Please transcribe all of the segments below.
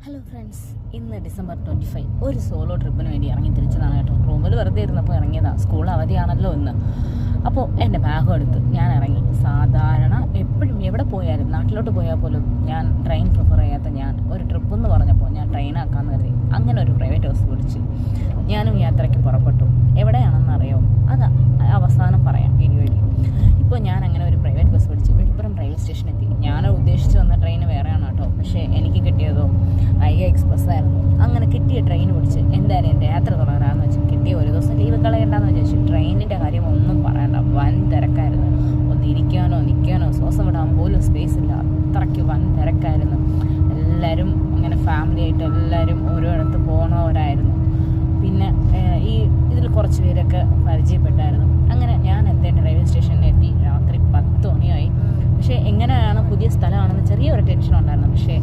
Hello friends, ഇന്ന് December 25 ഒരു solo ട്രിപ്പിന് വേണ്ടി ഇറങ്ങി തിരിച്ചതാണ് കേട്ടോ. റൂമിൽ വെറുതെ ഇരുന്നപ്പോൾ ഇറങ്ങിയതാണ്. സ്കൂൾ അവധിയാണല്ലോ ഇന്ന്. അപ്പോൾ എൻ്റെ ബാഗും എടുത്ത് ഞാൻ ഇറങ്ങി. സാധാരണ എപ്പോഴും എവിടെ പോയാലും നാട്ടിലോട്ട് പോയാൽ പോലും ഞാൻ ട്രെയിൻ പ്രിഫർ ചെയ്യാത്ത ഞാൻ ഒരു ട്രിപ്പ് എന്ന് പറഞ്ഞപ്പോൾ ഞാൻ ട്രെയിനാക്കാമെന്ന് കരുതി അങ്ങനെ ഒരു പ്രൈവറ്റ് ബസ് വിളിച്ച് ഞാനും യാത്രയ്ക്ക് പുറപ്പെട്ടു. എവിടെയാണെന്നറിയോ? അത് അവസാനം പറയാം വീഡിയോയിൽ. ഇപ്പോൾ ഞാൻ അങ്ങനെ ഒരു പ്രൈവറ്റ് ബസ് പിടിച്ച് വിഴുപ്പുറം റെയിൽവേ സ്റ്റേഷനിൽ എത്തി. ഞാൻ ഉദ്ദേശിച്ച് വന്ന ട്രെയിൻ വേറെയാണ് കേട്ടോ. പക്ഷേ എനിക്ക് കിട്ടിയതോ ഐഗ എക്സ്പ്രസ് ആയിരുന്നു. അങ്ങനെ കിട്ടിയ ട്രെയിൻ പിടിച്ച് എന്തായാലും എൻ്റെ യാത്ര തുടരാമെന്ന് വെച്ച് കിട്ടിയ ഒരു ദിവസം ലീവ് കളയണ്ടെന്ന് വിചാരിച്ചു. ട്രെയിനിൻ്റെ കാര്യം ഒന്നും പറയണ്ട, വൻ തിരക്കായിരുന്നു. ഒന്ന് ഇരിക്കാനോ നിൽക്കാനോ ശ്വാസം വിടാൻ പോലും സ്പേസ് ഇല്ല, അത്രയ്ക്ക് വൻ തിരക്കായിരുന്നു. എല്ലാവരും അങ്ങനെ ഫാമിലി ആയിട്ട് എല്ലാവരും ഓരോയിടത്ത് പോകുന്നവരായിരുന്നു. പിന്നെ ഇതിൽ കുറച്ച് പേരൊക്കെ പരിചയപ്പെട്ടായിരുന്നു. അങ്ങനെ ഞാൻ എത്തേണ്ട റെയിൽവേ സ്റ്റേഷനിൽ എത്തി. രാത്രി 10 മണിയായി. പക്ഷേ എങ്ങനെയാണ് പുതിയ സ്ഥലമാണെന്ന് ചെറിയൊരു ടെൻഷൻ ഉണ്ടായിരുന്നു. പക്ഷേ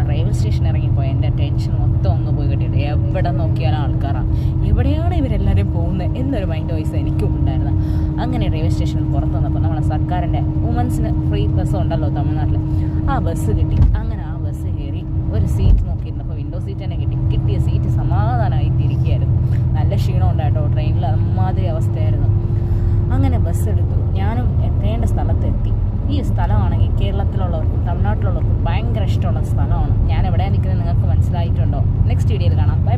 റെയിൽവേ സ്റ്റേഷൻ ഇറങ്ങിപ്പോയി എൻ്റെ ടെൻഷൻ മൊത്തം ഒന്ന് പോയി കിട്ടിയിട്ട് എവിടെ നോക്കിയാലും ആൾക്കാരാണ്, എവിടെയാണ് ഇവരെല്ലാവരും പോകുന്നത് എന്നൊരു മൈൻഡ് വോയിസ് എനിക്കും ഉണ്ടായിരുന്നു. അങ്ങനെ റെയിൽവേ സ്റ്റേഷനിൽ പുറത്ത് വന്നപ്പോൾ നമ്മളെ സർക്കാരിൻ്റെ വുമൻസിന് ഫ്രീ ബസ് ഉണ്ടല്ലോ തമിഴ്നാട്ടിൽ, ആ ബസ് കിട്ടി. അങ്ങനെ ആ ബസ് കയറി ഒരു സീറ്റ് നോക്കിയിരുന്നപ്പോൾ വിൻഡോ സീറ്റ് തന്നെ കിട്ടിയ സീറ്റ് സമാധാനമായി തിരിക്കുകയായിരുന്നു. നല്ല ക്ഷീണം ഉണ്ടായിട്ടോ, ട്രെയിനിൽ അമ്മാതിരി അവസ്ഥയായിരുന്നു. അങ്ങനെ ബസ് എടുത്തു. ഞാനും എത്തേണ്ട സ്ഥലത്തെത്തി. ഈ സ്ഥലമാണെങ്കിൽ കേരളത്തിലുള്ളവർക്കും തമിഴ്നാട്ടിലുള്ളവർക്കും ഭയങ്കര ഇഷ്ടമുള്ള സ്ഥലമാണ്. ഞാൻ എവിടെയാണ് നിൽക്കുന്നത് നിങ്ങൾക്ക് മനസ്സിലായിട്ടുണ്ടോ? നെക്സ്റ്റ് വീഡിയോയിൽ കാണാം. ബൈ.